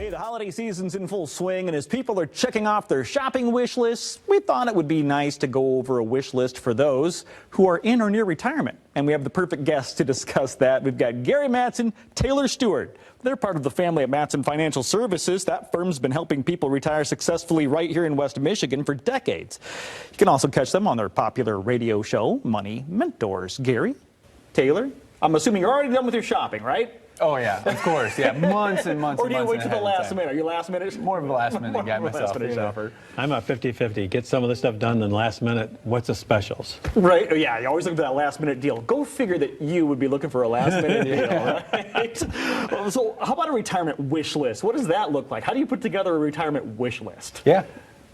Hey, the holiday season's in full swing, and as people are checking off their shopping wish lists, we thought it would be nice to go over a wish list for those who are in or near retirement. And we have the perfect guests to discuss that. We've got Gary Mattson, Taylor Stewart. They're part of the family at Mattson Financial Services. That firm's been helping people retire successfully right here in West Michigan for decades. You can also catch them on their popular radio show, Money Mentors. Gary, Taylor, I'm assuming you're already done with your shopping, right? Oh, yeah, of course. Yeah, months and months or do you and months wait till the last minute? Are you last minute? More of a last minute guy myself. Last minute shopper. I'm a 50-50. Get some of the stuff done, then last minute, what's the specials? Right, yeah, you always look for that last minute deal. Go figure that you would be looking for a last minute deal, right? So how about a retirement wish list? What does that look like? How do you put together a retirement wish list? Yeah.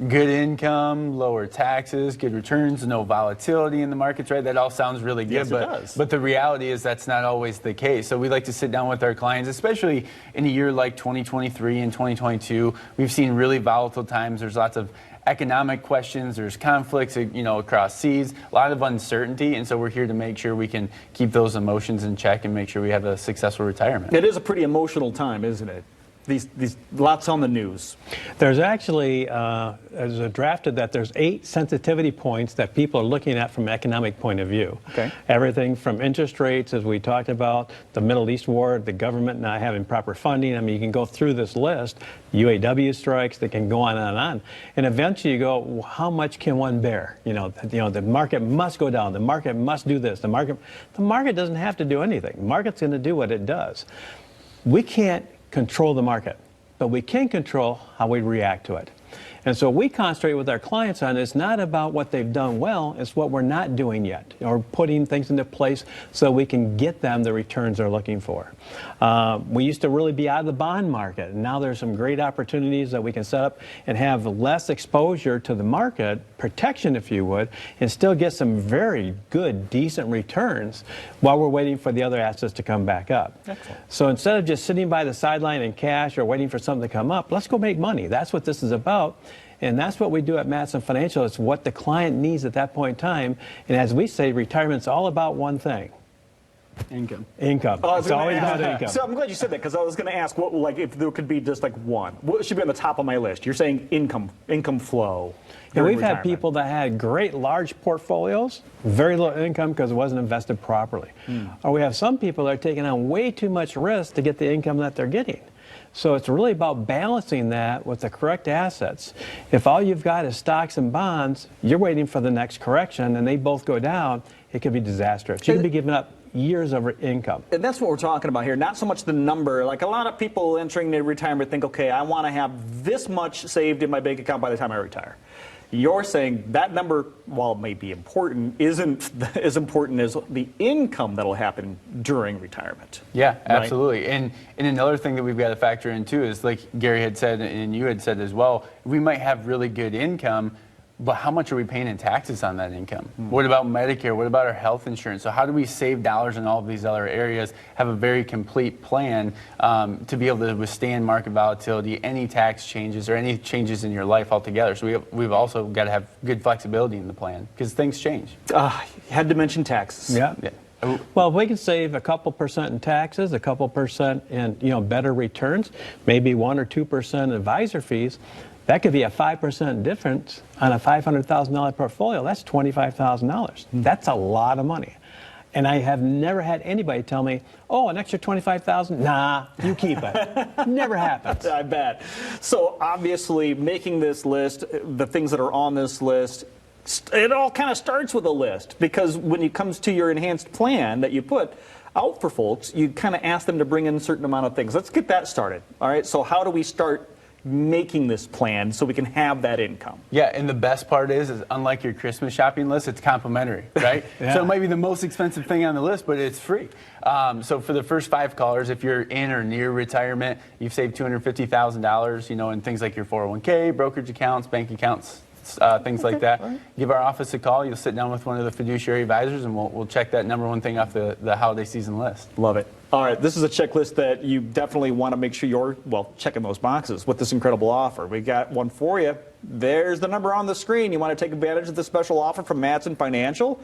Good income, lower taxes, good returns, no volatility in the markets, right? That all sounds really good, Yes, it does. But the reality is that's not always the case. So we like to sit down with our clients, especially in a year like 2023 and 2022. We've seen really volatile times. There's lots of economic questions, there's conflicts, across seas, a lot of uncertainty, and so we're here to make sure we can keep those emotions in check and make sure we have a successful retirement. It is a pretty emotional time, isn't it? These lots on the news. There's actually, there's drafted that there's 8 sensitivity points that people are looking at from an economic point of view. Okay. Everything from interest rates, as we talked about, the Middle East war, the government not having proper funding. I mean, you can go through this list, UAW strikes, that can go on and on. And eventually you go, well, how much can one bear? The market must go down. The market must do this. The market doesn't have to do anything. The market's going to do what it does. We can't control the market, but we can control how we react to it. And so we concentrate with our clients on it's not about what they've done well, it's what we're not doing yet, or putting things into place so we can get them the returns they're looking for. We used to really be out of the bond market, and now there's some great opportunities that we can set up and have less exposure to the market, protection if you would, and still get some very good, decent returns while we're waiting for the other assets to come back up. Excellent. So instead of just sitting by the sideline in cash or waiting for something to come up, let's go make money. That's what this is about. And that's what we do at Mattson Financial. It's what the client needs at that point in time. And as we say, retirement's all about one thing. Income. Income. It's always about income. So I'm glad you said that, because I was going to ask if there could be just like one. What should be on the top of my list? You're saying income flow. And we've had people that had great large portfolios, very low income because it wasn't invested properly. Or we have some people that are taking on way too much risk to get the income that they're getting. So it's really about balancing that with the correct assets. If all you've got is stocks and bonds, you're waiting for the next correction and they both go down, it could be disastrous. You could be giving up years of income. And that's what we're talking about here, not so much the number. Like a lot of people entering their retirement think, okay, I want to have this much saved in my bank account by the time I retire. You're saying that number, while it may be important, isn't as important as the income that'll happen during retirement. Yeah, right? absolutely. And another thing that we've got to factor in too is, like Gary had said and you had said as well, we might have really good income, but how much are we paying in taxes on that income? What about Medicare? What about our health insurance? So how do we save dollars in all of these other areas, have a very complete plan to be able to withstand market volatility, any tax changes, or any changes in your life altogether? So we've also got to have good flexibility in the plan, because things change. You had to mention taxes. Yeah. Well, if we can save a couple percent in taxes, a couple percent in better returns, maybe 1 or 2% in advisor fees, that could be a 5% difference on a $500,000 portfolio. That's $25,000. That's a lot of money. And I have never had anybody tell me, oh, an extra $25,000? Nah, you keep it. Never happens. I bet. So obviously making this list, the things that are on this list, it all kind of starts with a list, because when it comes to your enhanced plan that you put out for folks, you kind of ask them to bring in a certain amount of things. Let's get that started. All right, so how do we start making this plan so we can have that income? Yeah, and the best part is unlike your Christmas shopping list, it's complimentary, right? Yeah. So it might be the most expensive thing on the list, but it's free. So for the first 5 callers, if you're in or near retirement, you've saved $250,000, in things like your 401k, brokerage accounts, bank accounts, things like that. Right. Give our office a call. You'll sit down with one of the fiduciary advisors, and we'll check that number one thing off the holiday season list. Love it. All right, this is a checklist that you definitely want to make sure you're, checking those boxes with this incredible offer. We got one for you. There's the number on the screen. You want to take advantage of the special offer from Mattson Financial.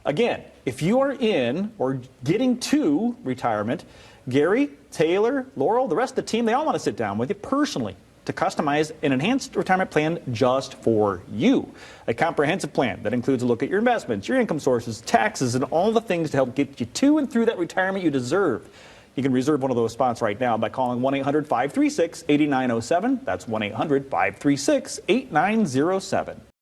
Again, if you are in or getting to retirement, Gary, Taylor, Laurel, the rest of the team, they all want to sit down with you personally to customize an enhanced retirement plan just for you. A comprehensive plan that includes a look at your investments, your income sources, taxes, and all the things to help get you to and through that retirement you deserve. You can reserve one of those spots right now by calling 1-800-536-8907. That's 1-800-536-8907.